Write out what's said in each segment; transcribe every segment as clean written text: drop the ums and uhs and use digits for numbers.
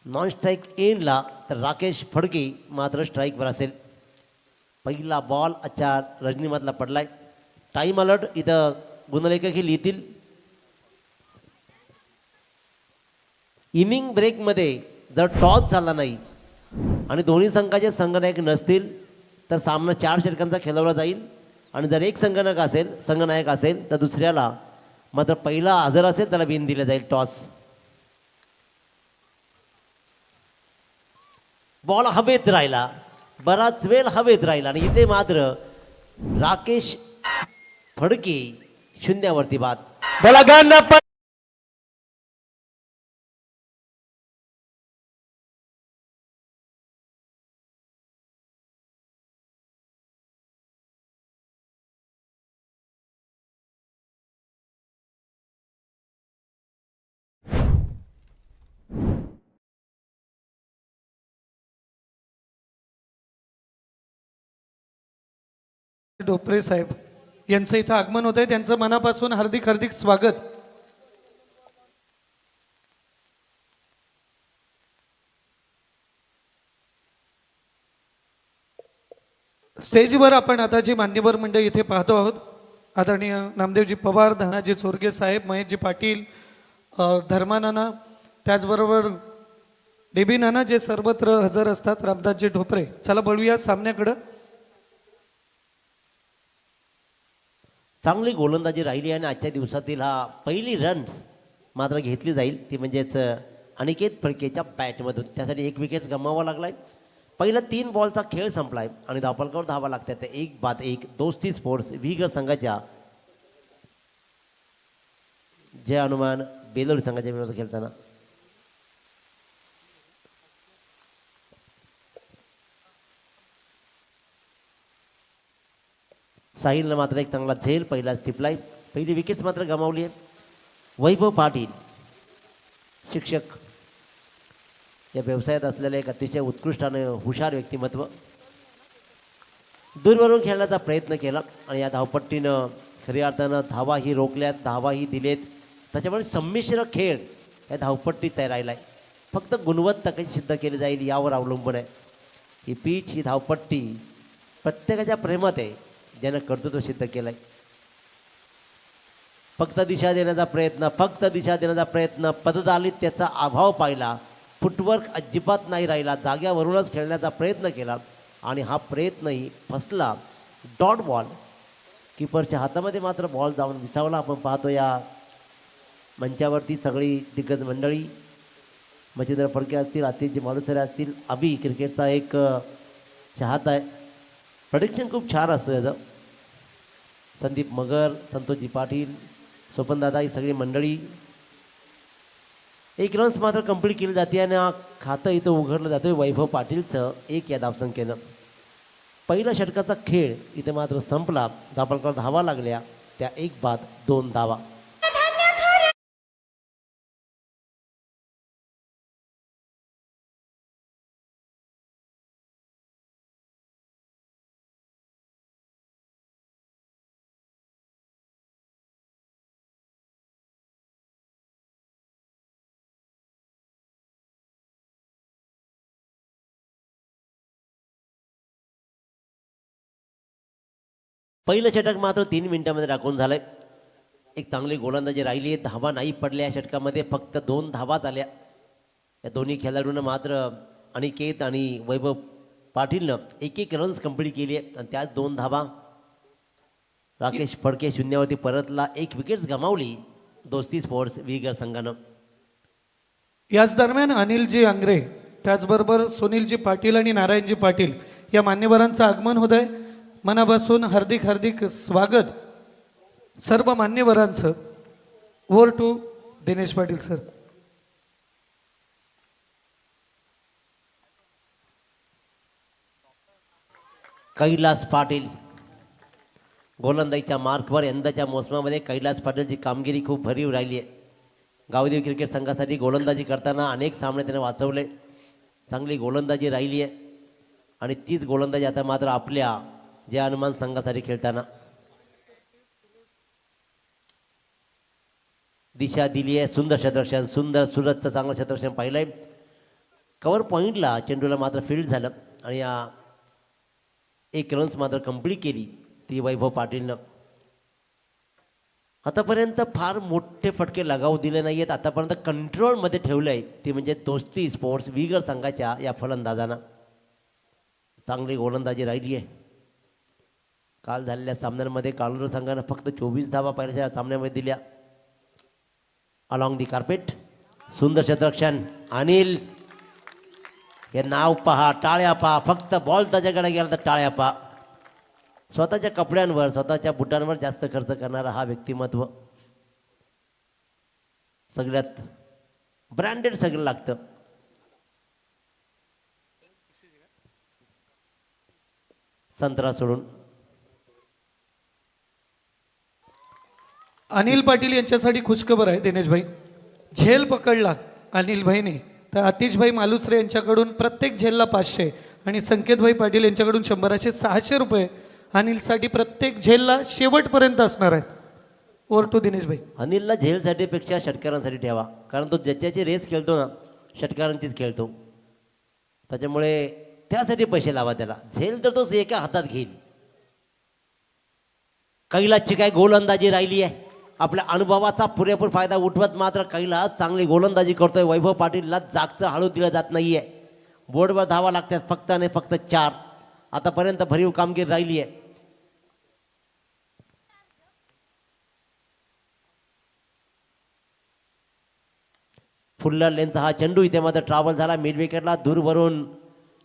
Non strike एंडला तर राकेश फडके मात्र स्ट्राईकवर असेल. पहिला बॉल अच्छा रजनीमधला पडलाय. टाईम अलर्ट इथं गुणलेखक हे लिहितील. इनिंग ब्रेकमध्ये जर टॉस झाला नाही आणि दोन्ही संघाचे संघनायक नसतील तर सामना 4 षटकांचा खेळवला जाईल. आणि जर एक संघनायक असेल तर दुसऱ्याला मात्र पहिला हजर असेल त्याला विन दिलं जाईल टॉस. बॉल हवेत राहिला, बराच वेळ हवेत राहिला आणि इथे मात्र राकेश फडके शून्यावरती बाद. बोला गणपती. ढोपरे साहेब यांचं इथं आगमन होत आहे. त्यांचं मनापासून हार्दिक हार्दिक स्वागत. स्टेजवर आपण आता जी मान्यवर मंडळी इथे पाहतो आहोत, आदरणीय नामदेवजी पवार, धनाजी चोरगे साहेब, महेशजी पाटील, धर्मानाना, त्याचबरोबर डेबी नाना जे सर्वत्र हजर असतात, रामदासजी ढोपरे. चला बळूया सामन्याकडं. चांगली गोलंदाजी राहिली आणि आजच्या दिवसातील हा पहिली रन्स मात्र घेतली जाईल ती म्हणजेच अनिकेत फडकेच्या बॅटमधून. त्यासाठी 1 विकेट गमावा लागलाय. पहिला 3 बॉलचा खेळ संपलाय आणि धावफलकावर धावा लागतात. 1-1 दोस्ती स्पोर्ट्स विगर संघाच्या जय हनुमान बेलोरी संघाच्या विरोधात खेळताना. साहिलनं मात्र एक चांगला झेल पहिला टिपलाय. पहिली विकेट्स मात्र गमावली आहे. वैभव पाटील शिक्षक या व्यवसायात असलेले एक अतिशय उत्कृष्ट आणि हुशार व्यक्तिमत्व. दूरवरून खेळण्याचा प्रयत्न केला आणि या धावपट्टीनं खऱ्या अर्थानं धावाही रोखल्यात, धावाही दिलेत. त्याच्यामुळे संमिश्र खेळ या धावपट्टीचा राहिला आहे. फक्त गुणवत्ता कशी सिद्ध केली जाईल यावर अवलंबून आहे. ही पीच, ही धावपट्टी प्रत्येकाच्या प्रेमात आहे, ज्यानं कर्तृत्व सिद्ध केलं आहे. फक्त दिशा देण्याचा प्रयत्न, पददालित्याचा अभाव पाहिला, फुटवर्क अजिबात नाही राहिला, जाग्यावरूनच खेळण्याचा प्रयत्न केला आणि हा प्रयत्नही फसला. Dot ball. कीपरच्या हातामध्ये मात्र बॉल जाऊन विसावला. आपण पाहतो या मंचावरती सगळी दिग्गज मंडळी, मच्छिंद्र फडके असतील, आतिशजी मालुसरे असतील, अभि क्रिकेटचा एक चाहता आहे. प्रेडिक्शन खूप छान असतं त्याचं. संदीप मगर, संतोषजी पाटील, स्वपनदादा ही सगळी मंडळी. 1 रन्स मात्र कंप्लीट केली जाते आणि खातं इथं उघडलं जातं वैभव पाटीलचं 1 या धावसंख्येनं. पहिल्या षटकाचा खेळ इथे मात्र संपला. धावफलकावर धावा लागल्या त्या 1 बाद 2 धावा. पहिलं षटक मात्र 3 मिनिटांमध्ये राखून झालंय. एक चांगली गोलंदाजी राहिली आहे. धावा नाही पडल्या या षटकामध्ये, फक्त 2 धावाच आल्या. या दोन्ही खेळाडूंना मात्र अनिकेत आणि वैभव पाटीलनं 1 रन्स कंप्लीट केली आहे आणि त्याच 2 धावा. राकेश फडके शून्यावरती परतला. 1 विकेट गमावली दोस्ती स्पोर्ट्स विगर संघानं. याच दरम्यान अनिलजी आंग्रे, त्याचबरोबर सुनीलजी पाटील आणि नारायणजी पाटील या मान्यवरांचं आगमन होत आहे. मनापासून हार्दिक हार्दिक स्वागत सर्व मान्यवरांचं. Over to Dinesh Patil sir. Kailas Patil गोलंदाजीच्या मार्कवर. यंदाच्या मोसमामध्ये कैलास पाटीलची कामगिरी खूप भरीव राहिली आहे. गावदेवी क्रिकेट संघासाठी गोलंदाजी करताना अनेक सामने त्याने वाचवले. चांगली गोलंदाजी राहिली आहे आणि तीच गोलंदाजी आता मात्र आपल्या जय हनुमान संघासाठी खेळताना दिशा दिली आहे. सुंदर क्षेत्ररक्षण, सुंदर सुरतचं चांगलं क्षेत्ररक्षण पाहिलंय. कवर पॉईंटला चेंडूला मात्र फील्ड झालं आणि या 1 रन्स मात्र कंप्लीट केली ती वैभव पाटीलनं. आतापर्यंत फार मोठे फटके लगावू दिले नाही आहेत. आतापर्यंत कंट्रोलमध्ये ठेवलं आहे ती म्हणजे दोस्ती स्पोर्ट्स विगर संघाच्या या फलंदाजांना. चांगली गोलंदाजी राहिली आहे. काल झालेल्या सामन्यांमध्ये काळुंडर संघानं फक्त 24 धावा पहिल्या सामन्यामध्ये दिल्या. अलॉंग दी कार्पेट सुंदर क्षेत्ररक्षण. अनिल हे नाव पहा, टाळ्या पहा. फक्त बॉल त्याच्याकडे गेला तर टाळ्या पहा. स्वतःच्या कपड्यांवर स्वतःच्या बुटांवर जास्त खर्च करणारा हा व्यक्तिमत्व. सगळ्यात ब्रँडेड सगळं लागतं. संत्रा सोडून अनिल पाटील यांच्यासाठी खुशखबर आहे दिनेश भाई. झेल पकडला अनिल भाईने तर आतिशभाई मालुसरे यांच्याकडून प्रत्येक झेलला 500 आणि संकेतभाई पाटील यांच्याकडून 100 600 रुपये अनिलसाठी प्रत्येक झेलला शेवटपर्यंत असणार आहेत. ओव्हर टू दिनेश भाई. अनिलला झेलसाठीपेक्षा षटकारांसाठी ठेवा, कारण तो ज्याच्याची रेस खेळतो ना षटकारांचीच खेळतो. त्याच्यामुळे त्यासाठी पैसे लावा त्याला. झेल तर तो एका हातात घेईल. कैलासची काय गोलंदाजी राहिली आहे. आपल्या अनुभवाचा पुरेपूर फायदा उठवत मात्र कैलास चांगली गोलंदाजी करतोय. वैभव पाटीलला जागचं हळू दिलं जात नाहीये. बोर्डवर धावा लागतात फक्त आणि फक्त 4. आतापर्यंत भरीव कामगिरी राहिली आहे. फुल्लर लेनचा हा चेंडू इथे मात्र ट्रॅव्हल झाला मिड विकेटला दूर वरून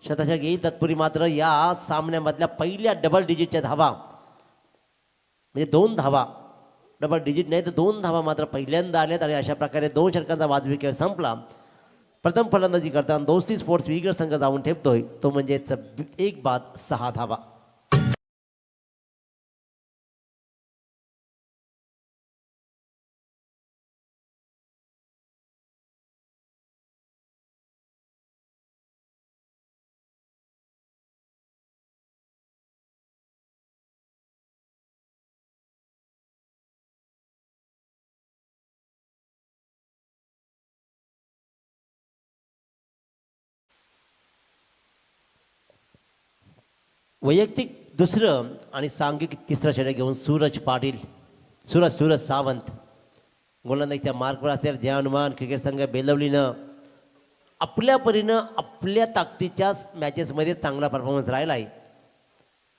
शतशतक येईल. तत्पूर्वी मात्र या सामन्यामधल्या पहिल्या डबल डिजिटच्या धावा म्हणजे 2 धावा, डबल डिजिट नाही तर 2 धावा मात्र पहिल्यांदा आल्यात आणि अशा प्रकारे 2 षटकांचा वाजवी खेळ संपला. प्रथम फलंदाजी करताना दोस्ती स्पोर्ट्स विगर संघ जाऊन ठेपतोय तो म्हणजे 1 बाद 6 धावा. वैयक्तिक दुसरं आणि सांघिक तिसरं षटक घेऊन सूरज सावंत गोलंदाजीच्या मार्कवर असेल. जय हनुमान क्रिकेट संघ बेलवलीनं आपल्या परीनं आपल्या ताकदीच्या मॅचेसमध्ये चांगला परफॉर्मन्स राहिला आहे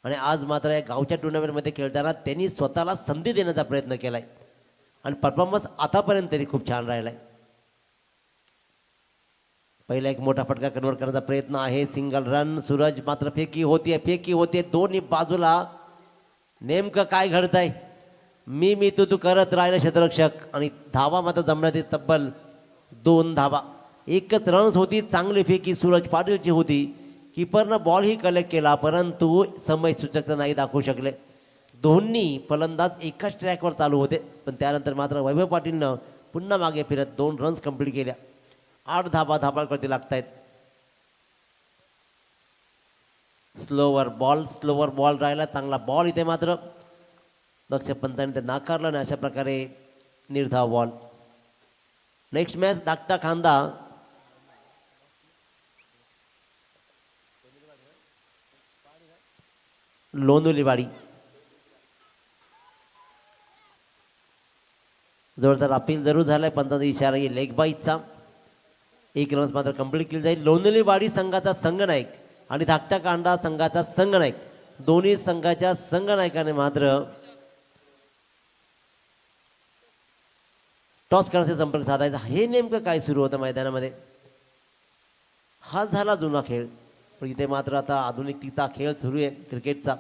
आणि आज मात्र या गावच्या टुर्नामेंटमध्ये खेळताना त्यांनी स्वतःला संधी देण्याचा प्रयत्न केला आहे आणि परफॉर्मन्स आतापर्यंत तरी खूप छान राहिला आहे. पहिला एक मोठा फटका कन्वर्ट करण्याचा प्रयत्न आहे. Single run. सूरज मात्र फेकी होते दोन्ही बाजूला. नेमकं काय घडत आहे. मी तू करत राहिलं क्षेत्ररक्षक आणि धावा मात्र जमण्यात येत तब्बल 2 धावा. एकच रन्स होती. चांगली फेकी सूरज पाटीलची होती. किपरनं बॉलही कलेक्ट केला परंतु समय सूचकता नाही दाखवू शकले. दोन्ही फलंदाज एकाच ट्रॅकवर चालू होते पण त्यानंतर मात्र वैभव पाटीलनं पुन्हा मागे फिरत 2 रन्स कंप्लीट केल्या. 8 धाबा धाबाळकडे लागत आहेत. स्लोवर बॉल राहिला. चांगला बॉल इथे मात्र दक्ष पंतांनी ते नाकारलं आणि अशा प्रकारे निर्धाव बॉल. नेक्स्ट मॅच धाकटा खांदा लोंदुलीवाडी. जोरदार अपील जरूर झालाय. पंताचा इशारा येईल लेग बाईचा. 1 रन्स मात्र कंप्लीट केली जाईल. लोंदुलीवाडी संघाचा संघनायक आणि धाकटा कांडा संघाचा संघनायक दोन्ही संघाच्या संघनायकाने मात्र टॉस करण्याचे संपर्क साधायचा. हे नेमकं काय सुरू होतं मैदानामध्ये. हा झाला जुना खेळ पण इथे मात्र आता आधुनिकतेचा खेळ सुरू आहे क्रिकेटचा.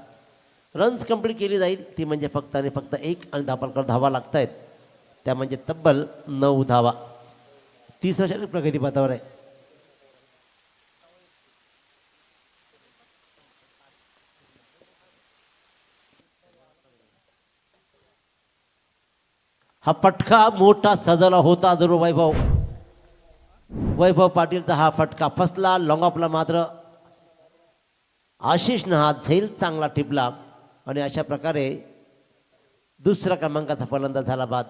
रन्स कंप्लीट केली जाईल ती म्हणजे फक्त आणि फक्त 1 आणि धापालकर धावा लागत आहेत त्या म्हणजे तब्बल 9 धावा. तिसरं षटक प्रगतीपथावर आहे. हा फटका मोठा सजवला होता जरूर वैभव पाटीलचा हा फटका फसला. लॉंग ऑफला मात्र आशिषनं हा झेल चांगला टिपला आणि अशा प्रकारे दुसऱ्या क्रमांकाचा फलंदाज झाला बाद.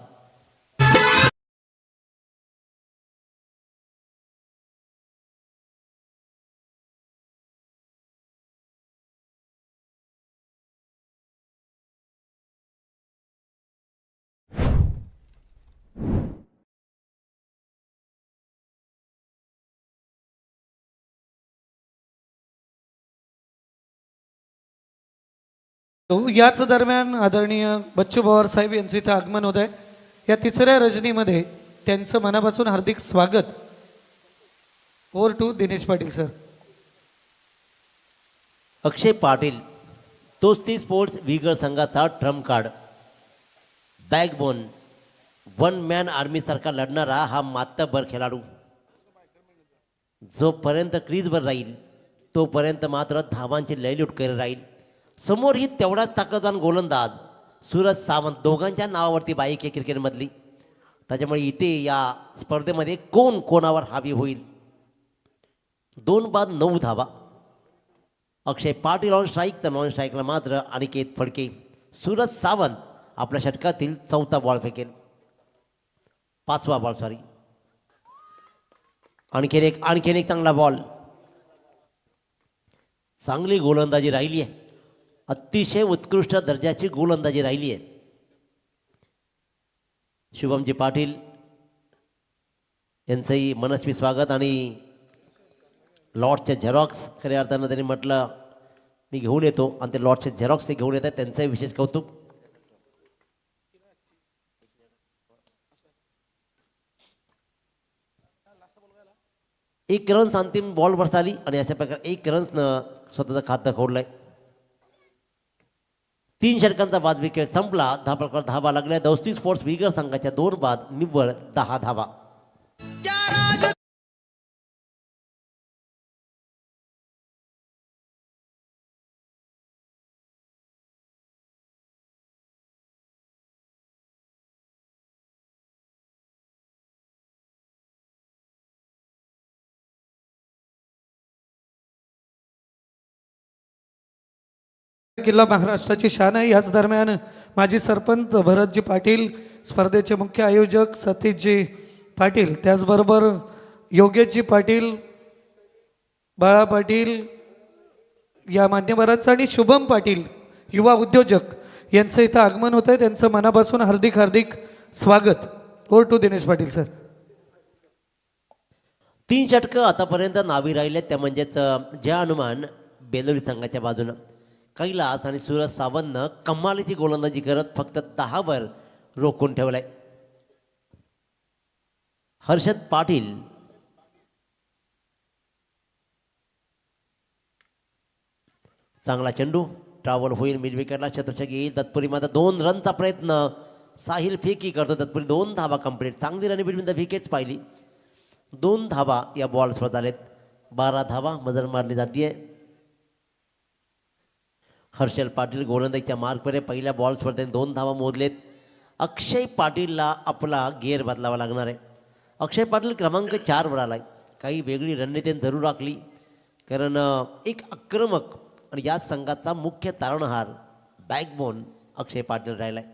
याच दरम्यान आदरणीय बच्चू पवार साहेब यांचं इथं आगमन होत आहे. या तिसऱ्या रजनीमध्ये त्यांचं मनापासून हार्दिक स्वागत. Over to Dinesh Patil sir. Akshay Patil तोस्ती स्पोर्ट्स विगर संघाचा trump card, backbone, one man आर्मीसारखा लढणारा हा मातब्बर खेळाडू. जोपर्यंत क्रीजवर राहील तोपर्यंत मात्र धावांची लयलूट करत राहील. समोरही तेवढाच ताकदवान गोलंदाज सूरज सावंत, दोघांच्या नावावरती बाईक आहे क्रिकेटमधली. त्याच्यामुळे इथे या स्पर्धेमध्ये कोण कोणावर हावी होईल. 2 बाद 9 धावा. अक्षय पाटील ऑन स्ट्राईक, तर नॉन स्ट्राईकला मात्र अनिकेत फडके. सूरज सावंत आपल्या षटकातील 4था बॉल फेकेल, 5वा बॉल सॉरी. आणखीन एक चांगला बॉल. चांगली गोलंदाजी राहिली आहे, अतिशय उत्कृष्ट दर्जाची गोलंदाजी राहिली आहे. शुभमजी पाटील यांचंही मनस्वी स्वागत. आणि लॉर्डच्या झेरॉक्स खऱ्या अर्थानं त्यांनी म्हटलं मी घेऊन येतो, आणि ते लॉर्डचे झेरॉक्स ते घेऊन येतात, त्यांचंही विशेष कौतुक. एक रन्स अंतिम बॉलवर झाली आणि अशा प्रकारे 1 रन्सनं स्वतःचं खातं खोडलंय. 3 षटकांचा बाद विकेट संपला. धाबळकर धावा लागल्या. दोस्ती स्पोर्ट्स विगर संघाच्या 2 बाद निव्वळ 10 धावा. किल्ला महाराष्ट्राची शान आहे. याच दरम्यान माजी सरपंच भरतजी पाटील, स्पर्धेचे मुख्य आयोजक सतीशजी पाटील, त्याचबरोबर योगेशजी पाटील, बाळा पाटील या मान्यवरांचं आणि शुभम पाटील युवा उद्योजक यांचं इथं आगमन होतं आहे. त्यांचं मनापासून हार्दिक हार्दिक स्वागत. Over to Dinesh Patil sir. 3 षटकं आतापर्यंत नावी राहिलेत, त्या म्हणजेच जय हनुमान बेलोरी संघाच्या बाजूनं. कैलास आणि सूरज सावंतनं कमालीची गोलंदाजी करत फक्त 10 वर रोखून ठेवलाय. हर्षद पाटील चांगला चेंडू ट्रॅव्हल होईल, मिड विकेटला शतशतक येईल. तत्पूर्वी मात्र 2 रनचा प्रयत्न. साहिल फेकी करतो, तत्पूर्वी 2 धावा कंप्लीट. चांगली रन बिटवीन द विकेट्स पाहिली. 2 धावा या बॉल्सवर झालेत. 12 धावा मजल मारली जाते. हर्षल पाटील गोलंदाजीच्या मार्कवर आहे. पहिल्या बॉल्सवर त्यांनी 2 धावा मोजलेत. अक्षय पाटीलला आपला गिअर बदलावा लागणार आहे. अक्षय पाटील क्रमांक 4 वर आलाय. काही वेगळी रणनीती जरूर राखली, कारण एक आक्रमक आणि या संघाचा मुख्य तारणहार बॅकबोन अक्षय पाटील राहिलाय.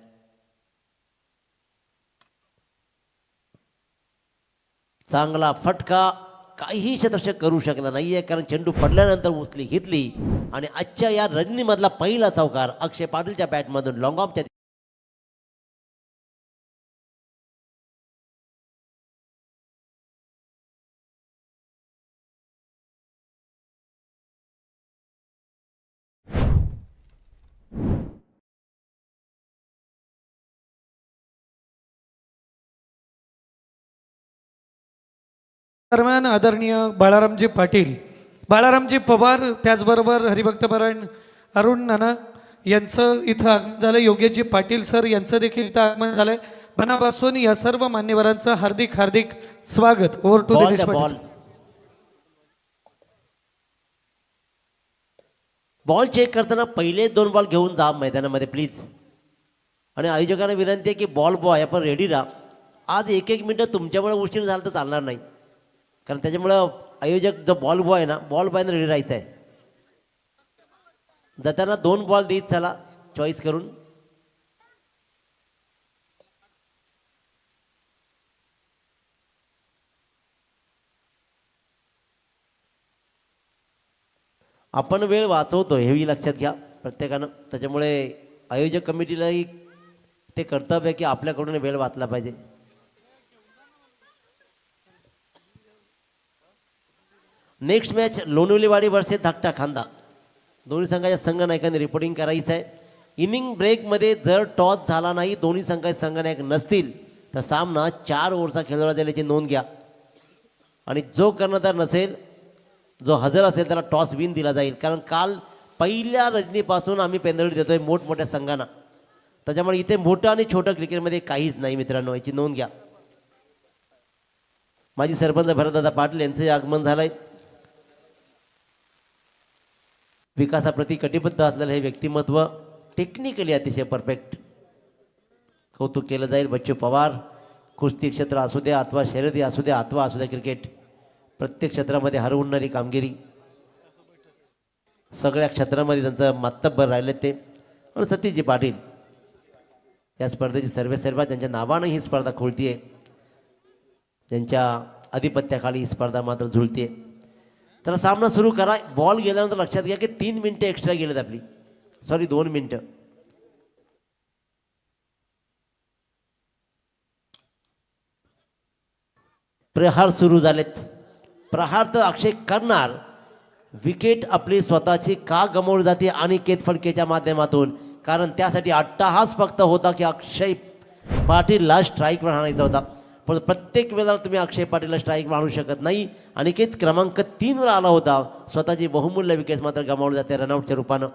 चांगला फटका. काहीही शतक करू शकला नाहीये, कारण चेंडू पडल्यानंतर उचली घेतली आणि आजच्या या रजनीमधला पहिला चौकार अक्षय पाटीलच्या बॅटमधून लॉंग ऑफच्या दरम्यान आदरणीय बाळारामजी पवार, त्याचबरोबर हरिभक्तपरायण अरुण नाना यांचं इथं आगमन झालं. योगेशजी पाटील सर यांचं देखील इथं आगमन झालंय. मनापासून या सर्व मान्यवरांचं हार्दिक हार्दिक स्वागत. Over to Dinesh Patil. Ball check करताना पहिले 2 बॉल घेऊन जा मैदानामध्ये प्लीज. आणि आयोजकांना विनंती आहे की बॉल बॉय आपण रेडी राहा. आज 1-1 मिनटं तुमच्यामुळे उशीर झाला तर चालणार नाही, कारण त्याच्यामुळं आयोजक जो बॉल बॉय आहे ना, बॉल बॉयनं रेडी राहायचं आहे. जाताना 2 बॉल देत चला चॉईस करून. आपण वेळ वाचवतो हेही लक्षात घ्या प्रत्येकानं. त्याच्यामुळे आयोजक कमिटीलाही ते कर्तव्य आहे की आपल्याकडून वेळ वाचला पाहिजे. नेक्स्ट मॅच लोणवलीवाडी वर्सेस धाकटा खांदा. दोन्ही संघाच्या संघ नायकांनी रिपोर्टिंग करायचं आहे. इनिंग ब्रेकमध्ये जर टॉस झाला नाही, दोन्ही संघाचे संघनायक नसतील तर सामना 4 ओव्हरचा खेळवला जाईल याची नोंद घ्या. आणि जो कर्णधार नसेल, जो हजर असेल त्याला टॉस विन दिला जाईल. कारण काल पहिल्या रजनीपासून आम्ही पेनल्टी देतोय मोठमोठ्या संघांना, त्याच्यामुळे इथे मोठं आणि छोटं क्रिकेटमध्ये काहीच नाही मित्रांनो, याची नोंद घ्या. माजी सरपंच भरतदादा पाटील यांचे आगमन झालंय. विकासाप्रती कटिबद्ध असलेलं हे व्यक्तिमत्व, टेक्निकली अतिशय परफेक्ट, कौतुक केलं जाईल. बच्चू पवार, कुस्ती क्षेत्र असू द्या अथवा शर्यती असू द्या अथवा असू द्या क्रिकेट, प्रत्येक क्षेत्रामध्ये हरवणारी कामगिरी, सगळ्या क्षेत्रामध्ये त्यांचं मातब्बर राहिले ते. आणि सतीशजी पाटील या स्पर्धेची सर्वेसर्वा, ज्यांच्या नावानं ही स्पर्धा खुलतीये, ज्यांच्या आधिपत्याखाली ही स्पर्धा मात्र झुलते. तर सामना सुरू करा. बॉल गेल्यानंतर लक्षात घ्या की 3 मिनटं एक्स्ट्रा गेलेत आपली, सॉरी 2 मिनटं. प्रहार सुरू झालेत. प्रहार तर अक्षय करणार. विकेट आपली स्वतःची का गमावली जाते अनिकेत फडकेच्या माध्यमातून, कारण त्यासाठी अट्टाहास फक्त होता की अक्षय पाटीलला स्ट्राईकवर आणायचा होता. पण प्रत्येक वेळेला तुम्ही अक्षय पाटीलला स्ट्राईकवर आणू शकत नाही. अनिकेत क्रमांक 3 वर आला होता, स्वतःची बहुमूल्य विकेट मात्र गमावली जाते रनआउटच्या रूपानं.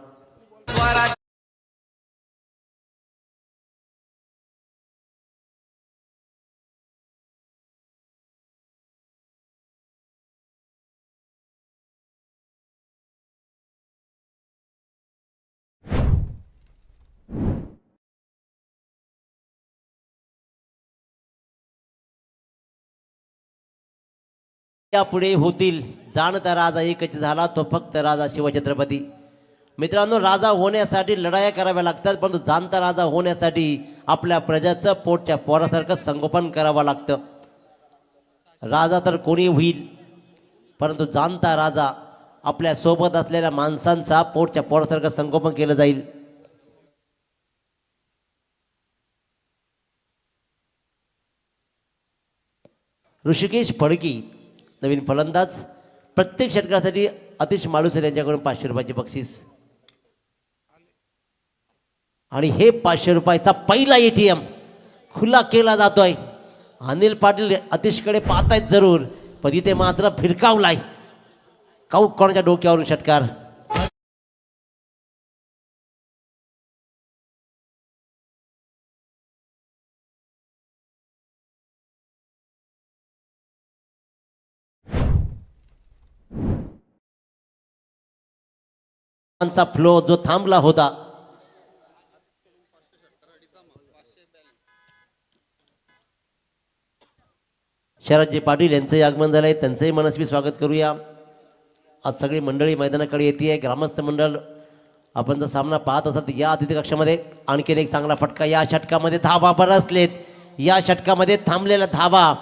यापुढे होतील. जाणता राजा एकच झाला, तो फक्त राजा शिवछत्रपती. मित्रांनो, राजा होण्यासाठी लढाया कराव्या लागतात, परंतु जाणता राजा होण्यासाठी आपल्या प्रजाचं पोटच्या पोरासारखं संगोपन करावं लागतं. राजा तर कोणी होईल, परंतु जाणता राजा आपल्या सोबत असलेल्या माणसांचा पोटच्या पोरासारखं संगोपन केलं जाईल. ऋषिकेश फडकी नवीन फलंदाज. प्रत्येक षटकासाठी अतिश मालुसरे यांच्याकडून 500 रुपयाचे बक्षीस. आणि हे 500 रुपयाचा पहिला ATM खुला केला जातोय. अनिल पाटील अतिशकडे पाहतायत जरूर, पण इथे मात्र फिरकावलाय. काऊक कोणाच्या डोक्यावरून षटकार. फ्लो जो थांबला होता, शरदजी पाटील यांचंही आगमन झालंय, त्यांचंही मनस्वी स्वागत करूया. आज सगळी मंडळी मैदानाकडे येते. ग्रामस्थ मंडळ आपण जर सामना पाहत असाल तर या अतिथी कक्षामध्ये आणखीन एक चांगला फटका. या षटकामध्ये धावा बरसलेत. या षटकामध्ये थांबलेला धावा.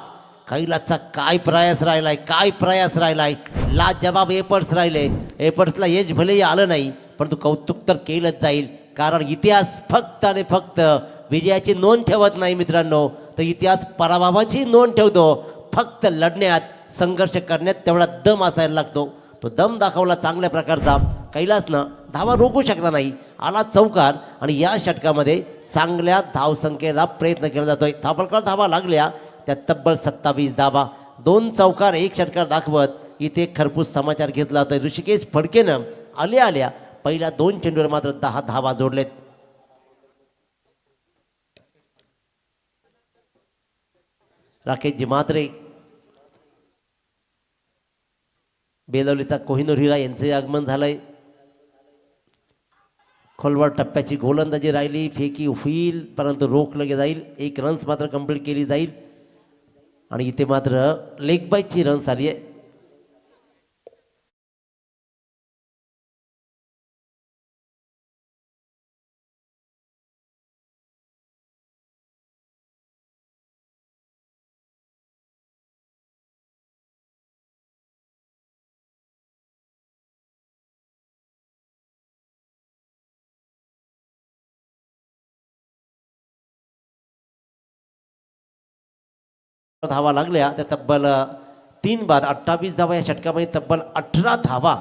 कैलासचा काय प्रयास राहिलाय, काय प्रयास राहिलाय. लाजवाब एपर्ट्स राहिले. एपर्ट्सला एज भलेही आलं नाही, परंतु कौतुक तर केलंच जाईल. कारण इतिहास फक्त आणि फक्त विजयाची नोंद ठेवत नाही मित्रांनो, तर इतिहास पराभवाची नोंद ठेवतो. फक्त लढण्यात, संघर्ष करण्यात तेवढा दम असायला लागतो. तो दम दाखवला चांगल्या प्रकारचा. कैलासनं धावा रोखू शकला नाही, आला चौकार. आणि या षटकामध्ये चांगल्या धावसंख्येला प्रयत्न केला जातोय. धावलकर धावा लागल्या त्या तब्बल 27 धावा. 2 चौकार 1 षटकार दाखवत इथे खरपूस समाचार घेतला जातोय. ऋषिकेश फडकेनं आल्या आल्या पहिल्या 2 चेंडूवर मात्र 10 धावा जोडलेत. राकेशजी म्हात्रे, बेलवलीचा कोहिनूर हिरा यांचे आगमन झालंय. खोलवर टप्प्याची गोलंदाजी राहिली. फेकी होईल परंतु रोखलं जाईल. 1 रन्स मात्र कंप्लीट केली जाईल. आणि इथे मात्र लेग बायची रन्स आली आहे. धावा लागल्या त्या तब्बल 3 बाद 28 धावा. या षटकामध्ये तब्बल 18 धावा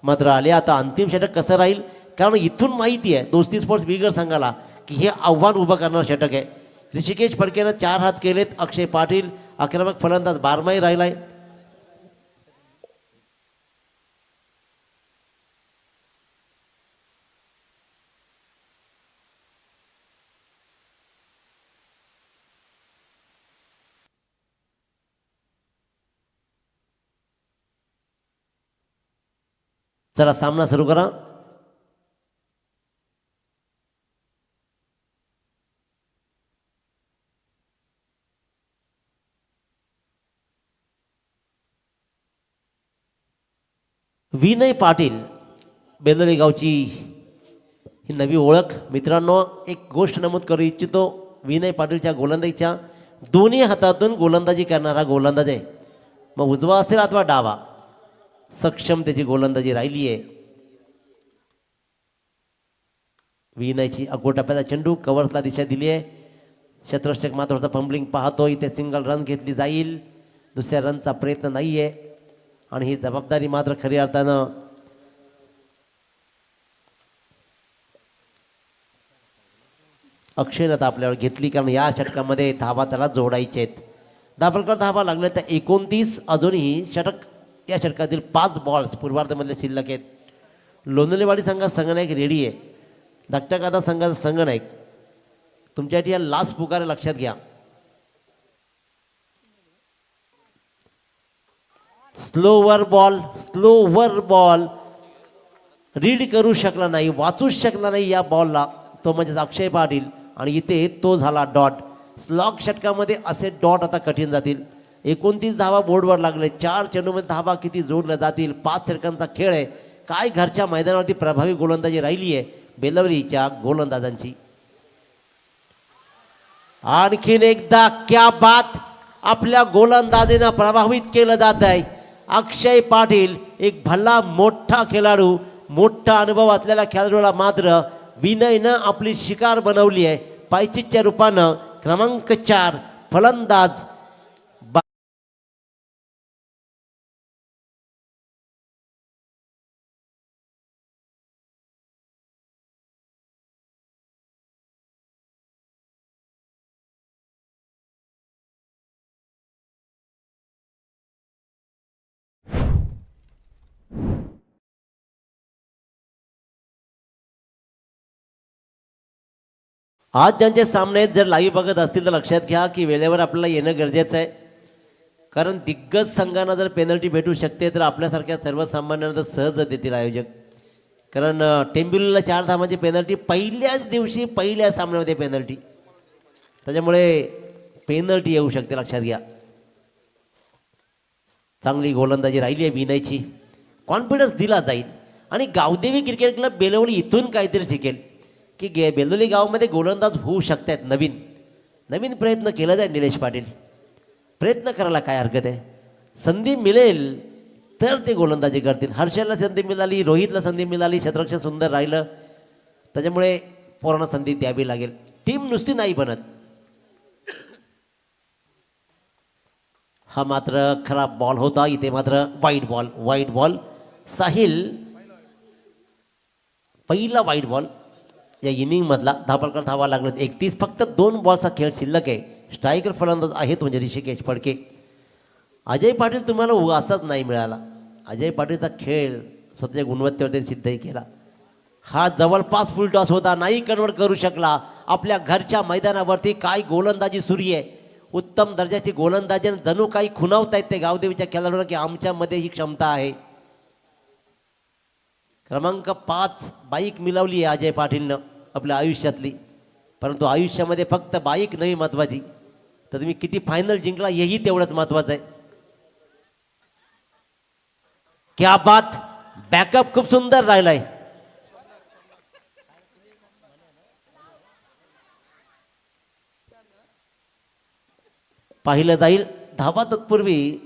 मात्र आल्या. आता अंतिम षटक कसं राहील कारण इथून माहिती आहे दोस्ती स्पोर्ट्स बिगर संघाला की हे आव्हान उभं करणारं षटक आहे. ऋषिकेश फडकेनं 4 हात केलेत. अक्षय पाटील आक्रमक फलंदाज बारमाही राहिलाय. चला सामना सुरू करा. विनय पाटील बेलोली गावची ही नवी ओळख. मित्रांनो एक गोष्ट नमूद करू इच्छितो, विनय पाटीलच्या गोलंदाजीच्या दोन्ही हातातून गोलंदाजी करणारा गोलंदाज आहे. मग उजवा असेल अथवा डावा, सक्षम त्याची गोलंदाजी राहिली आहे. विनयची अगोटप्प्याचा चेंडू कव्हर्सला दिशा दिली आहे. शतरक्षक मात्र होता फंबलिंग पाहतो. इथे सिंगल रन घेतली जाईल. दुसऱ्या रनचा प्रयत्न नाही आहे आणि ही जबाबदारी मात्र खऱ्या अर्थानं अक्षयनं आता आपल्यावर घेतली, कारण या षटकामध्ये धावा त्याला जोडायचे आहेत. दाभोलकर धावा लागल्या तर 29. अजूनही षटक या षटकातील 5 बॉल्स पूर्वार्धामधले शिल्लक आहेत. लोणलेवाडी संघात संघनायक रेडी आहे. धाकट्याकादा संघाचा संघनायक तुमच्यासाठी या लास्ट पुकारे लक्षात घ्या. स्लोवर बॉल रीड करू शकला नाही, वाचूच शकला नाही या बॉलला, तो म्हणजे अक्षय पाटील. आणि इथे तो झाला डॉट. स्लॉग षटकामध्ये असे डॉट आता कठीण जातील. 29 धावा बोर्डवर लागले. 4 चेंडूमध्ये धावा किती जोडल्या जातील. 5 षटकांचा खेळ आहे. काय घरच्या मैदानावरती प्रभावी गोलंदाजी राहिली आहे बेलवलीच्या गोलंदाजांची. आणखीन एकदा क्या बात, आपल्या गोलंदाजीनं प्रभावित केलं जात आहे. अक्षय पाटील एक भला मोठा खेळाडू, मोठा अनुभव असलेल्या खेळाडूला मात्र विनयनं आपली शिकार बनवली आहे. पायचीच्या रूपानं क्रमांक 4 फलंदाज आज ज्यांचे सामने जर लाईव्ह बघत असतील तर लक्षात घ्या की वेळेवर आपल्याला येणं गरजेचं आहे. कारण दिग्गज संघांना जर पेनल्टी भेटू शकते तर आपल्यासारख्या सर्वसामान्यांना तर सहज देतील आयोजक. कारण टेंबिवलीला 4 धावांची पेनल्टी पहिल्याच दिवशी पहिल्या सामन्यामध्ये पेनल्टी, त्याच्यामुळे पेनल्टी येऊ शकते लक्षात घ्या. चांगली गोलंदाजी राहिली आहे विनयची. कॉन्फिडन्स दिला जाईल आणि गावदेवी क्रिकेट क्लब बेलवली इथून काहीतरी शिकेल की बेलोली गावामध्ये गोलंदाज होऊ शकतात. नवीन प्रयत्न केला जाईल. निलेश पाटील प्रयत्न करायला काय हरकत आहे. संधी मिळेल तर ते गोलंदाजी करतील. हर्षलला संधी मिळाली, रोहितला संधी मिळाली, शतरक्षक सुंदर राहिलं, त्याच्यामुळे पूर्ण संधी द्यावी लागेल. टीम नुसती नाही बनत. हा मात्र खराब बॉल होता. इथे मात्र वाईट बॉल साहिल पहिला वाईट बॉल या इनिंगमधला. धापलकर धावा लागलेत 31. फक्त 2 बॉलचा खेळ शिल्लक आहे. स्ट्रायकर फलंदाज आहेत म्हणजे ऋषिकेश फडके. अजय पाटील तुम्हाला असाच नाही मिळाला. अजय पाटीलचा खेळ स्वतःच्या गुणवत्तेवर सिद्धही केला. हा जवळपास फुल टॉस होता, नाही कन्वर्ट करू शकला. आपल्या घरच्या मैदानावरती काय गोलंदाजी सुरू आहे. उत्तम दर्जाची गोलंदाजी. जणू काही खुणावतायत ते गावदेवीच्या खेळाडूंना की आमच्यामध्ये ही क्षमता आहे. क्रमांक 5 बाईक मिळवली आहे अजय पाटीलनं आपल्या आयुष्यातली. परंतु आयुष्यामध्ये फक्त बाईक नाही महत्त्वाची, तर तुम्ही किती फायनल जिंकला हेही तेवढंच महत्त्वाचं आहे. क्या बात, बॅकअप खूप सुंदर राहिलाय. पाहिलं जाईल. धावा तत्पूर्वी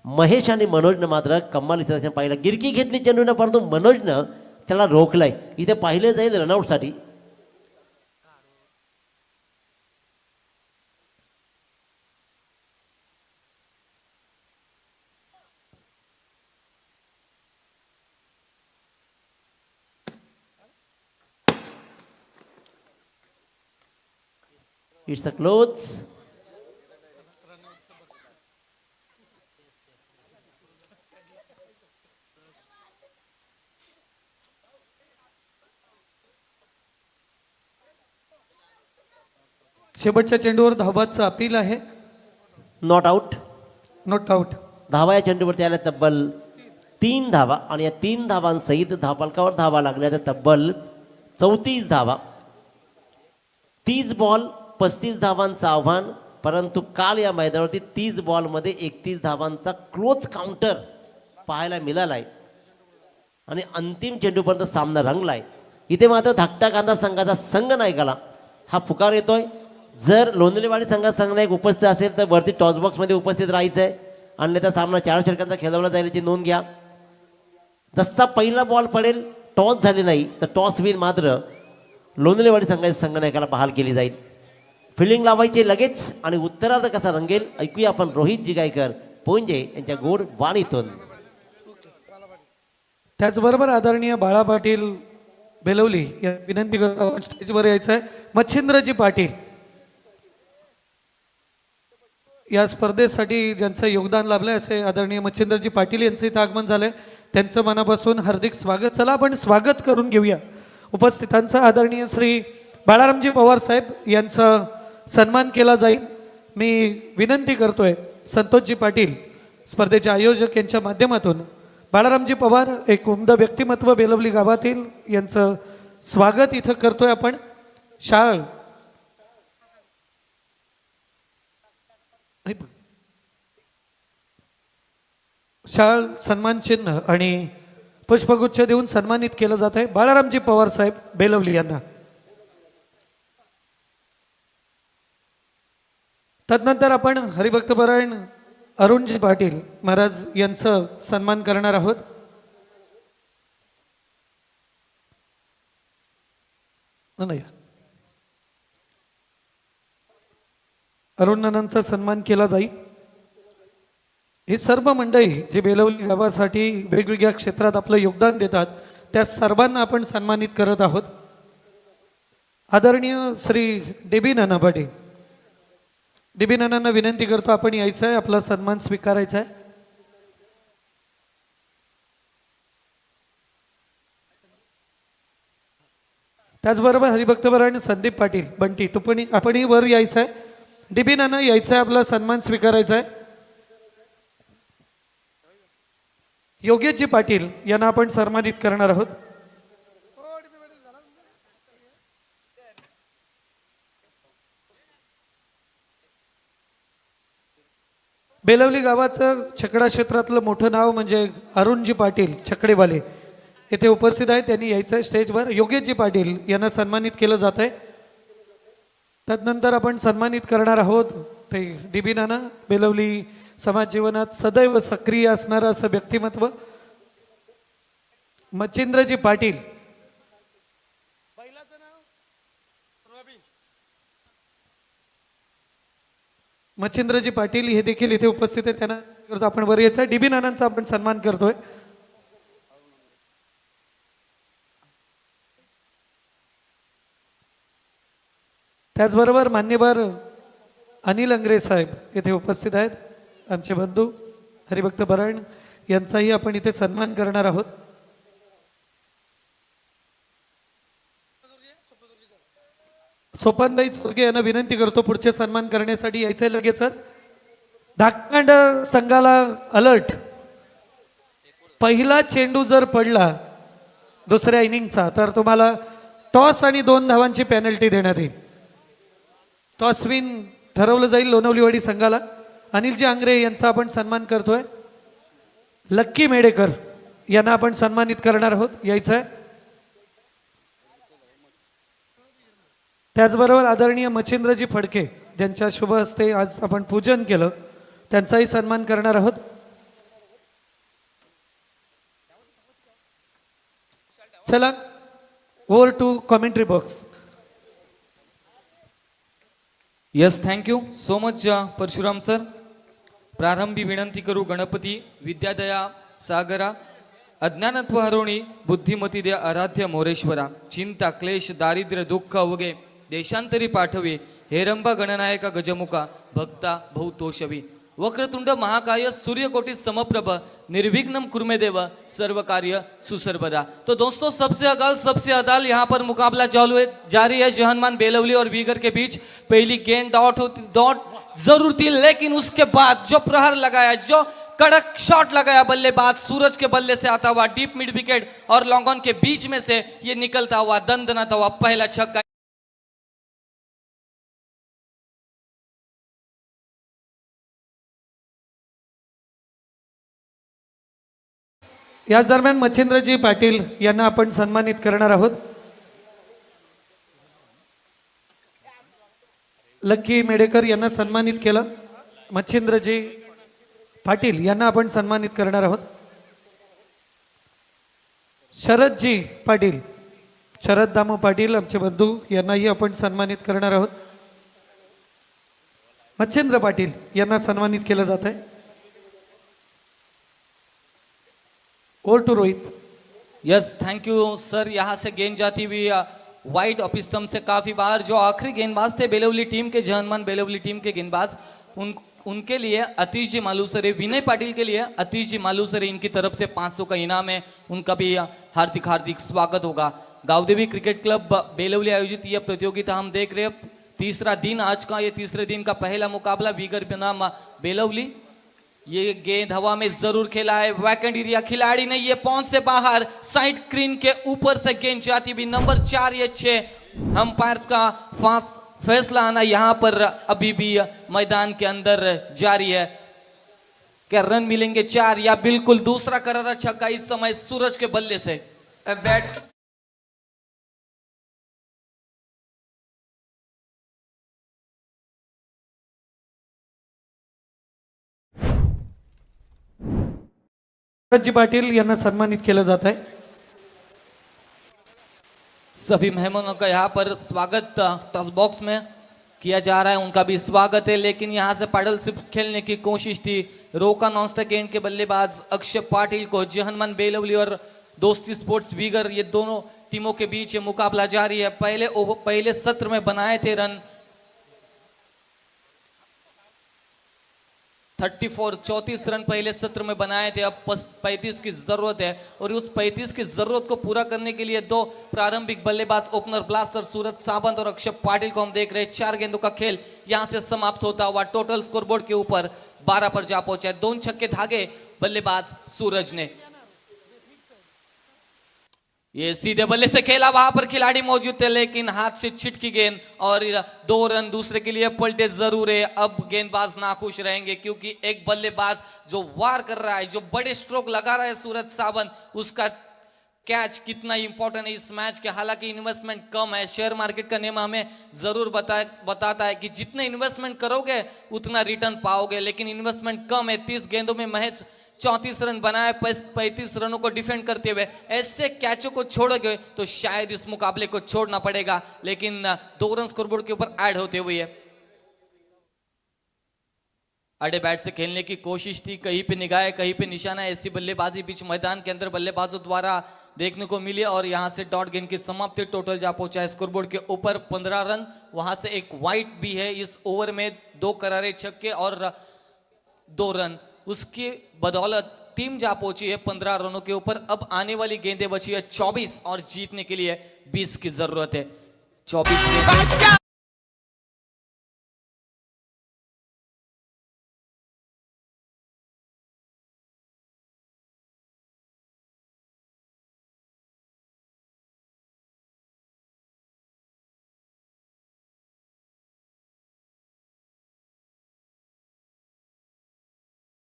महेश आणि मनोजनं मात्र कमाल इथं पाहिलं. गिरकी घेतली चेंडूनं, परंतु मनोजनं त्याला रोखलंय. इथे पाहिलं जाईल रनआउटसाठी. It's a close. शेवटच्या चेंडूवर धावबादचं अपील आहे. Not out. Not out. धावा या चेंडूवरती आल्या तब्बल 3 धावा आणि या 3 धावांसहित धावफलकावर धावा लागल्या तर तब्बल 34 धावा. 30 बॉल 35 धावांचं आव्हान, परंतु काल या मैदानावरती 30 बॉलमध्ये 31 धावांचा क्लोज काउंटर पाहायला मिळाला आहे आणि अंतिम चेंडूपर्यंत सामना रंगलाय. इथे मात्र धाकटा कांदा संघाचा संघ नायकाला हा पुकार येतोय. जर लोणलेवाडी संघाचा संघनायक उपस्थित असेल तर वरती टॉस बॉक्समध्ये उपस्थित राहायचं आहे, अन्यथा सामना 4 षटकांचा खेळवला जाईल याची नोंद घ्या. जसा पहिला बॉल पडेल, टॉस झाले नाही तर टॉस विन मात्र लोणलेवाडी संघाच्या संघनायकाला बहाल केली जाईल. फिल्डिंग लावायची लगेच आणि उत्तरार्ध कसा रंगेल ऐकूया आपण रोहित जिगायकर पोंजे यांच्या गोड वाणीतून. त्याचबरोबर आदरणीय बाळा पाटील बेलवली या विनंती करतो स्टेजवर यायचं आहे. मच्छिंद्रजी पाटील या स्पर्धेसाठी ज्यांचं योगदान लाभलंय असे आदरणीय मच्छिंद्रजी पाटील यांचं इथं आगमन झालंय. त्यांचं मनापासून हार्दिक स्वागत. चला आपण स्वागत करून घेऊया उपस्थितांचं. आदरणीय श्री बाळारामजी पवार साहेब यांचा सन्मान केला जाईल. मी विनंती करतोय संतोषजी पाटील स्पर्धेचे आयोजक यांच्या माध्यमातून बाळारामजी पवार एक उमदा व्यक्तिमत्व बेलवली गावातील यांचं स्वागत इथं करतोय आपण. शाळ सन्मान चिन्ह आणि पुष्पगुच्छ देऊन सन्मानित केलं जात आहे बाळारामजी पवार साहेब बेलवली यांना. तदनंतर आपण हरिभक्तपरायण अरुणजी पाटील महाराज यांचं सन्मान करणार आहोत. नाही, अरुण नानांचा सन्मान केला जाईल. ही सर्व मंडळी जी बेलवली गावासाठी वेगवेगळ्या क्षेत्रात आपलं योगदान देतात त्या सर्वांना आपण सन्मानित करत आहोत. आदरणीय श्री डीबी नाना पाटील, डीबी नानांना विनंती करतो आपण यायचं आहे, आपला सन्मान स्वीकारायचा आहे. त्याचबरोबर हरिभक्तपरायण संदीप पाटील बंटी आपणही वर यायचं आहे. डीबी नाना यायचं आहे, आपला सन्मान स्वीकारायचा आहे. योगेशजी पाटील यांना आपण सन्मानित करणार आहोत. बेलवली गावाचं छकडा क्षेत्रातलं मोठं नाव म्हणजे अरुणजी पाटील छकडेवाले येथे उपस्थित आहेत. त्यांनी यायचं आहे स्टेजवर. योगेशजी पाटील यांना सन्मानित केलं जात आहे. तदनंतर आपण सन्मानित करणार आहोत ते डीबी नाना, बेलवली समाज जीवनात सदैव सक्रिय असणारं असं व्यक्तिमत्व मच्छिंद्रजी पाटील. मच्छिंद्रजी पाटील हे देखील इथे उपस्थित आहेत. त्यांना आपण वर यायचं आहे. डीबी नानांचा आपण सन्मान करतोय. त्याचबरोबर मान्यवर अनिल अंग्रे साहेब येथे उपस्थित आहेत. आमचे बंधू हरिभक्त परायण यांचाही आपण इथे सन्मान करणार आहोत. सोपानबाई चोरगे यांना विनंती करतो पुढचे सन्मान करण्यासाठी यायचंय लगेचच. धाकंड संघाला अलर्ट. पहिला चेंडू जर पडला दुसऱ्या इनिंगचा तर तुम्हाला टॉस आणि 2 धावांची पेनल्टी देण्यात येईल. टॉस विन ठरवलं जाईल लोणवलीवाडी संघाला. अनिलजी आंग्रे यांचा आपण सन्मान करतोय. लक्की मेडेकर यांना आपण सन्मानित करणार आहोत. यायचं आहे. त्याचबरोबर आदरणीय मच्छिंद्रजी फडके ज्यांच्या शुभ हस्ते आज आपण पूजन केलं त्यांचाही सन्मान करणार आहोत. चला over to commentary box. Yes, thank you so much Parshuram sir. प्रारंभी विनंती करू गणपती विद्यादया सागरा अज्ञानत्व हरोणी बुद्धिमती दे आराध्य मोरेश्वरा. चिंता क्लेश दारिद्र्य दुःख अवघे देशांतरी पाठवे हेरंबा गणनायका गजमुखा भक्ता बहुतोषवी वक्रतुंड महाकाय सूर्यकोटि समप्रभ निर्विघ्नम कुर्मे देव सर्व कार्य सुसर्वदा। तो दोस्तों सबसे अदाल यहाँ पर मुकाबला जारी है जहानमान बेलवली और वीगर के बीच। पहली गेंद डॉट जरूर थी, लेकिन उसके बाद जो प्रहार लगाया, जो कड़क शॉट लगाया बल्लेबाज सूरज के बल्ले से आता हुआ डीप मिड विकेट और लॉन्ग ऑन के बीच में से ये निकलता हुआ दंदनाता हुआ पहला छक्का। याच दरम्यान मच्छिंद्रजी पाटील यांना आपण सन्मानित करणार आहोत। लक्की मेडेकर यांना सन्मानित केलं। मच्छिंद्रजी पाटील यांना आपण सन्मानित करणार आहोत। शरदजी पाटील, शरद दामो पाटील आमचे बंधू यांनाही आपण सन्मानित करणार आहोत। मच्छिंद्र पाटील यांना सन्मानित केलं जात आहे। Over to Rohit. Yes thank you sir. यहाँ से गेंद जाती हुई वाइट ऑफ स्तंभ से काफी बाहर। जो आखिरी गेंदबाज थे बेलवली टीम के, जहानमान बेलवली टीम के गेंदबाज, उनके लिए अतीश जी मालूसरे, विनय पाटिल के लिए अतीश जी मालूसरे, इनकी तरफ से 500 का इनाम है। उनका भी हार्दिक हार्दिक स्वागत होगा। गावदेवी क्रिकेट क्लब बेलवली आयोजित यह प्रतियोगिता हम देख रहे हैं। तीसरा दिन आज का, ये तीसरे दिन का पहला मुकाबला वीगर बनाम बेलवली। ये गेंद हवा में जरूर खेला है, वैकेंट एरिया, खिलाड़ी नहीं, ये पहुंच से बाहर, साइड स्क्रीन के ऊपर से गेंद जाती भी। नंबर 4 या 6 अंपायर्स का फैसला आना यहाँ पर अभी भी मैदान के अंदर जारी है। क्या रन मिलेंगे 4 या बिल्कुल दूसरा करारा छक्का इस समय सूरज के बल्ले से। बैट शरदजी पाटील यांना सन्मानित केलं जात आहे। सभी मेहमानों का यहाँ पर स्वागत टॉस बॉक्स में किया जा रहा है, उनका भी स्वागत है। लेकिन यहाँ से पैडल सिर्फ खेलने की कोशिश थी, रोका नॉन स्ट्राइक एंड के बल्लेबाज अक्षय पाटिल को। जहानमान बेलवली और दोस्ती स्पोर्ट्स वीगर, ये दोनों टीमों के बीच ये मुकाबला जारी है। पहले सत्र में बनाए थे रन 34 रन पहले सत्र में बनाए थे। अब 35 की जरूरत है और उस 35 की जरूरत को पूरा करने के लिए दो प्रारंभिक बल्लेबाज, ओपनर ब्लास्टर सूरज सावंत और अक्षय पाटिल को हम देख रहे हैं। 4 गेंदों का खेल यहां से समाप्त होता हुआ टोटल स्कोरबोर्ड के ऊपर 12 पर जा पहुंचा है। 2 छक्के धागे बल्लेबाज सूरज ने। ये सीधे बल्ले से खेला, वहां पर खिलाड़ी मौजूद थे लेकिन हाथ से छिटकी गेंद और 2 रन दूसरे के लिए पलटे जरूर है। अब गेंदबाज नाखुश रहेंगे क्योंकि एक बल्लेबाज जो वार कर रहा है, जो बड़े स्ट्रोक लगा रहा है सूरज सावंत, उसका कैच कितना इंपॉर्टेंट है इस मैच के। हालांकि इन्वेस्टमेंट कम है, शेयर मार्केट का नियम हमें जरूर बताता है कि जितने इन्वेस्टमेंट करोगे उतना रिटर्न पाओगे, लेकिन इन्वेस्टमेंट कम है। 30 गेंदों में महज 34 रन बनाए, 35 रनों को डिफेंड करते हुए। ऐसे कैचों को छोड़ोगे तो शायद इस मुकाबले को छोड़ना पड़ेगा, लेकिन 2 रन स्कोरबोर्ड के ऊपर ऐड होते हुए अड़े बैट से खेलने की कोशिश थी, कहीं पे निगाह कहीं पे निशाना। ऐसी बल्लेबाजी बीच मैदान के अंदर बल्लेबाजों द्वारा देखने को मिली और यहां से डॉट गेंद की समाप्ति। टोटल जा पहुंचा है स्कोरबोर्ड के ऊपर 15 रन। वहां से एक वाइट भी है इस ओवर में, 2 करारे छक्के और 2 रन, उसकी बदौलत टीम जा पहुंची है 15 रनों के ऊपर। अब आने वाली गेंदें बची है 24 और जीतने के लिए 20 की जरूरत है। 24 गेंदें।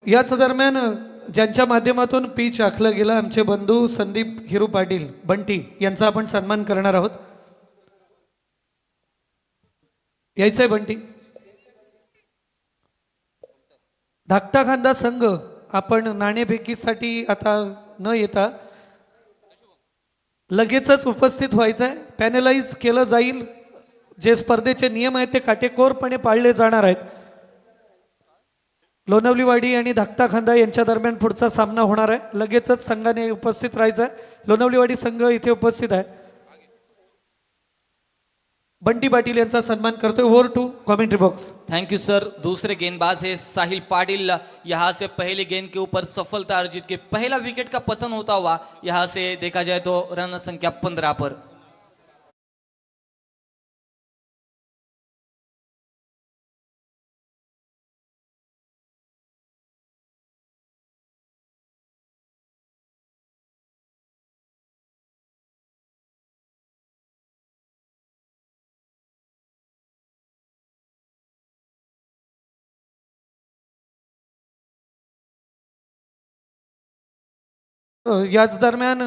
याच दरम्यान ज्यांच्या माध्यमातून पिच आखलं गेलं, आमचे बंधू संदीप हिरू पाटील बंटी यांचा आपण सन्मान करणार आहोत। यायचंय बंटी। धाकटा खांदा संघ आपण नाणेफेकीसाठी आता न येता लगेचच उपस्थित व्हायचंय। पॅनलाइज केलं जाईल, जे स्पर्धेचे नियम आहेत ते काटेकोरपणे पाळले जाणार आहेत। लोणवलीवाडी आणि धाकटा खांदा यांच्या दरम्यान पुढचा सामना होणार आहे। लगेचच संघाने उपस्थित राहायचं आहे। लोणवलीवाडी संघ इथे उपस्थित आहे। बंटी पाटील यांचा सन्मान करतोय. Over to commentary box. Thank you sir. दूसरे गेंदबाज है साहिल पाटिल. यहाँ से पहले गेंद के ऊपर सफलता अर्जित की पहला विकेट का पतन होता हुआ यहाँ से देखा जाए तो रन संख्या 15 पर. याच दरम्यान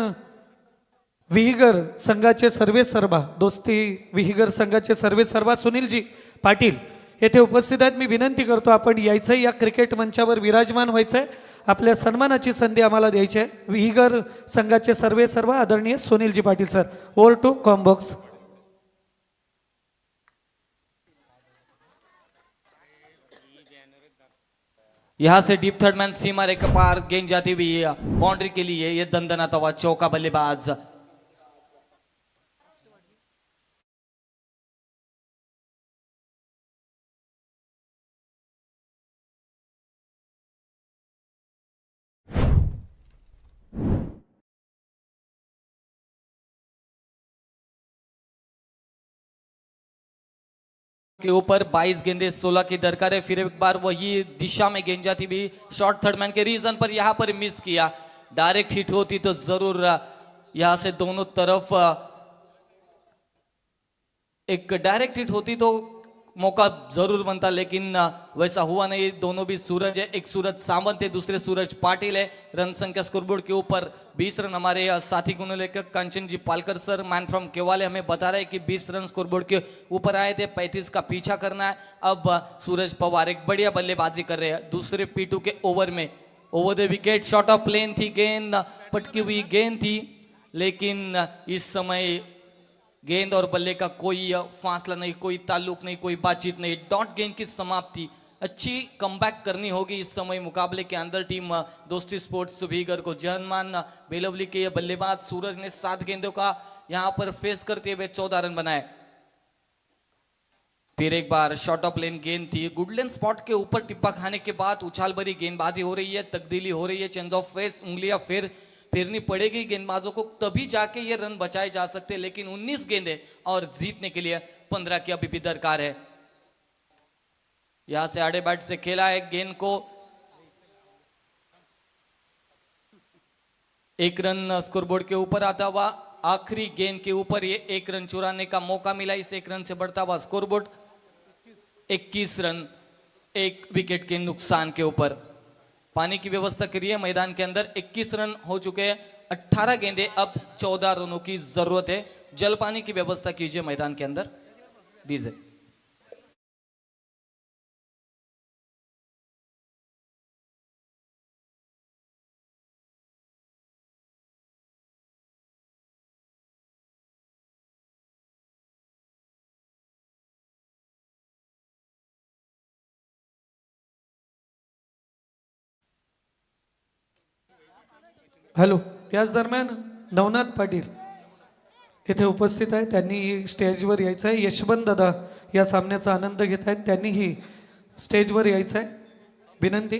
विहिगर संघाचे सर्वे सर्वा दोस्ती विहिगर संघाचे सर्वे सर्वा सुनीलजी पाटील येथे उपस्थित आहेत. मी विनंती करतो आपण यायचं या क्रिकेट मंचावर विराजमान व्हायचंय. आपल्या सन्मानाची संधी आम्हाला द्यायची आहे. विहिगर संघाचे सर्वे सर्वा आदरणीय Sunilji Patil sir. Over to combox. यहाँ से डीप थर्ड मैन सीमा रेखा पार गेंद जाती हुई बाउंड्री के लिए ये दंदनाता हुआ चौका बल्लेबाज. के ऊपर 22 गेंदे 16 की दरकार है. फिर एक बार वही दिशा में गेंद जाती भी शॉर्ट थर्ड मैन के रीजन पर यहाँ पर मिस किया. डायरेक्ट हिट होती तो जरूर यहाँ से दोनों तरफ एक डायरेक्ट हिट होती तो मौका जरूर बनता, लेकिन वैसा हुआ नहीं. दोनों भी सूरज है, एक सूरज सावंत है, दूसरे सूरज पाटिल है. रन संख्या स्कोरबोर्ड के ऊपर 20 रन. हमारे साथी गुणलेखक कांचन जी पालकर सर मैन फ्रॉम केवाले हमें बता रहे हैं कि 20 रन स्कोरबोर्ड के ऊपर आए थे. 35 का पीछा करना है. अब सूरज पवार एक बढ़िया बल्लेबाजी कर रहे हैं दूसरे P2 के ओवर में. Over the wicket short of plane थी, गेंद पटकी हुई गेंद थी, लेकिन इस समय गेंद और बल्ले का कोई फासला नहीं, कोई ताल्लुक नहीं, कोई बातचीत नहीं. डॉट गेंद की समाप्ति. अच्छी कमबैक करनी होगी इस समय मुकाबले के अंदर टीम दोस्ती स्पोर्ट्स विगर को. जहनमान बेलवली के ये बल्लेबाज सूरज ने 7 गेंदों का यहां पर फेस करते हुए 14 रन बनाए. फिर एक बार शॉर्ट ऑफ लेन गेंद थी. गुडलैंड स्पॉट के ऊपर टिप्पा खाने के बाद उछाल भरी गेंदबाजी हो रही है, तब्दीली हो रही है, चेंज ऑफ फेस, उंगलियां फिरनी पड़ेगी गेंदबाजों को, तभी जाके ये रन बचाए जा सकते हैं. लेकिन 19 गेंदे और जीतने के लिए 15 की अभी भी दरकार है. यहां से आड़े बैट से खेला है गेंद को. 1 रन स्कोरबोर्ड के ऊपर आता हुआ. आखिरी गेंद के ऊपर ये 1 रन चुराने का मौका मिला. इस 1 रन से बढ़ता हुआ स्कोरबोर्ड 21 रन 1 विकेट के नुकसान के ऊपर. पानी की व्यवस्था करिए मैदान के अंदर. 21 रन हो चुके हैं, 18 गेंदे, अब 14 रनों की जरूरत है. जल पानी की व्यवस्था कीजिए मैदान के अंदर. DJ hello. याच दरम्यान नवनाथ पाटील येथे उपस्थित आहे. त्यांनी स्टेजवर यायचं आहे. यशवंत दादा या सामन्याचा आनंद घेत आहेत, त्यांनीही स्टेजवर यायचं आहे. विनंती.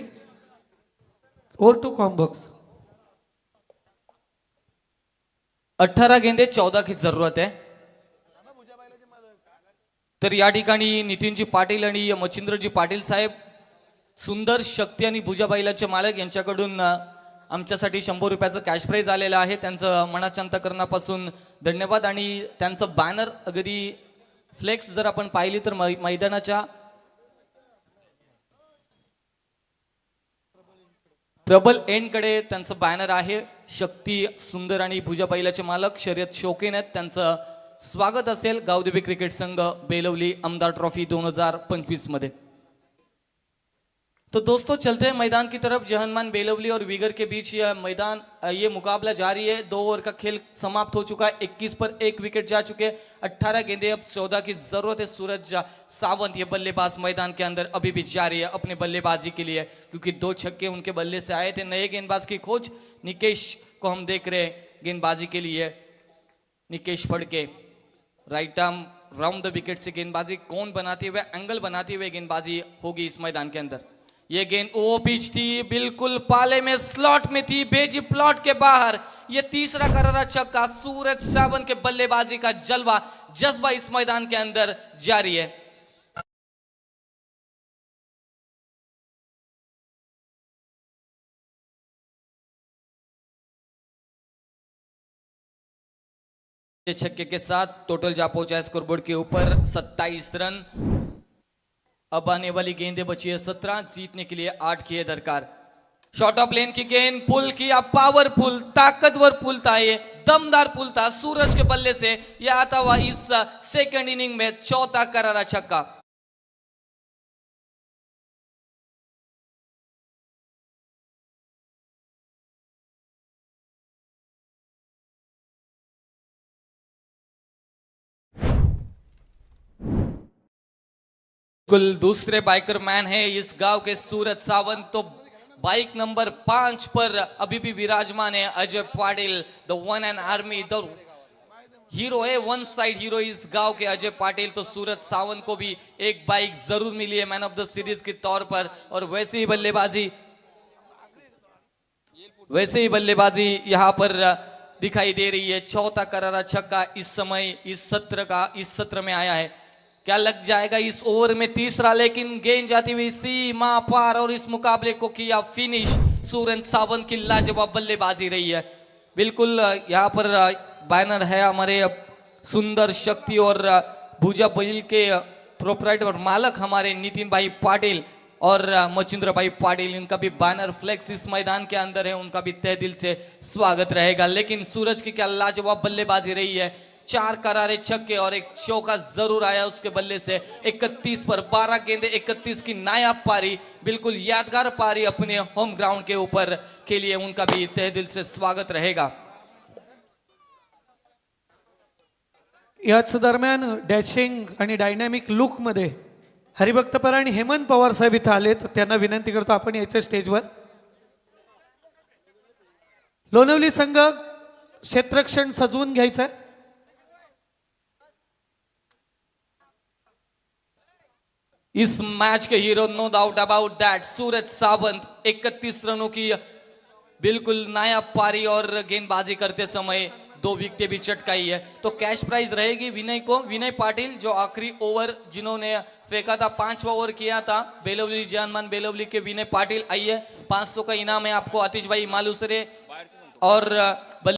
Over to combox. 18 गेंदे 14 की जरूरत आहे. तर या ठिकाणी नितीनजी पाटील आणि मच्छिंद्रजी पाटील साहेब, सुंदर शक्ती आणि भुजाबाईलाचे मालक यांच्याकडून आमच्यासाठी 100 रुपयाचं कॅश प्राईज आलेलं आहे. त्यांचं मनाच्या अंतकरणापासून धन्यवाद. आणि त्यांचं बॅनर अगदी फ्लेक्स जर आपण पाहिली तर मैदानाच्या प्रबल एंडकडे त्यांचं बॅनर आहे. शक्ती, सुंदर आणि भुजाबाईलाचे मालक शर्यत शौकीन आहेत. त्यांचं स्वागत असेल गावदेवी क्रिकेट संघ बेलवली आमदार ट्रॉफी 2025 मध्ये. तो दोस्तों चलते हैं मैदान की तरफ. जहनमान बेलवली और विगर के बीच ये मुकाबला जारी है. 2 ओवर का खेल समाप्त हो चुका है. 21 पर 1 विकेट जा चुके. 18 गेंदे, अब 14 की जरूरत है. सूरज सावंत ये बल्लेबाज मैदान के अंदर अभी भी जारी है अपने बल्लेबाजी के लिए, क्योंकि 2 छक्के उनके बल्ले से आए थे. नए गेंदबाज की खोज निकेश को हम देख रहे हैं गेंदबाजी के लिए. Nikesh Phadke right arm round the wicket से गेंदबाजी कौन बनाते हुए, एंगल बनाते हुए गेंदबाजी होगी इस मैदान के अंदर। ये गेंद ओ पिच थी, बिल्कुल पाले में स्लॉट में थी, बेजी प्लॉट के बाहर। ये तीसरा करारा छक्का, सूरज सावंत के बल्लेबाजी का जलवा जज्बा इस मैदान के अंदर जारी है। छक्के के साथ टोटल जा पहुंचा है स्कोरबोर्ड के ऊपर 27 रन। अब आने वाली गेंदें बची है 17, जीतने के लिए 8 की है दरकार। शॉर्ट ऑफ लेन की गेंद, पुल किया, पावरफुल ताकतवर पुल था, ये दमदार पुल था सूरज के बल्ले से। यह आता हुआ इस सेकंड इनिंग में चौथा करारा छक्का। बिल्कुल दूसरे बाइकर मैन है इस गांव के सूरज सावंत। तो बाइक नंबर 5 पर अभी भी विराजमान है Ajay Patil, the one end army, the hero है, वन साइड हीरो इस गांव के अजय पाटिल। तो सूरज सावंत को भी एक बाइक जरूर मिली है मैन ऑफ द सीरीज के तौर पर। और वैसे ही बल्लेबाजी यहां पर दिखाई दे रही है। चौथा करारा छक्का इस समय इस सत्र में आया है। क्या लग जाएगा इस ओवर में तीसरा, लेकिन गेंद जाती हुई सीमा पार और इस मुकाबले को किया फिनिश। सूरज सावंत की लाजवाब बल्लेबाजी रही है। बिल्कुल यहाँ पर बैनर है हमारे सुंदर शक्ति और भुजा बैल के प्रोपराइटर और मालक हमारे नितिन भाई पाटिल और मचिंद्र भाई पाटिल। इनका भी बैनर फ्लेक्स इस मैदान के अंदर है, उनका भी तहे दिल से स्वागत रहेगा। लेकिन सूरज की क्या लाजवाब बल्लेबाजी रही है। 4 करारे छक्के और एक चौका जरूर आया उसके बल्ले से। 31 पर 12 गेंदे, 31 की नायाब पारी, बिल्कुल यादगार पारी अपने होम ग्राउंड के ऊपर के लिए उनका भी तहे दिल से स्वागत रहेगा। याच दरम्यान डॅशिंग आणि डायनॅमिक लुकमध्ये हरिभक्त पवार आणि हेमंत पवार साहेब इथं आलेत। त्यांना विनंती करतो आपण याच्या स्टेजवर। लोणवली संघ क्षेत्रक्षण सजवून घ्यायचं आहे। इस मैच के hero no doubt about that Suraj Sawant. 31 रनों की बिल्कुल नायाब पारी और गेंदबाजी करते समय 2 विकेटें भी चटकाई है। तो कैश प्राइज रहेगी विनय पाटिल जो आखिरी ओवर जिन्होंने फेंका था, 5वां ओवर किया था बेलवली जानमान बेलवली के विनय पाटिल। आइए 500 का इनाम है आपको आतिश भाई मालूसरे और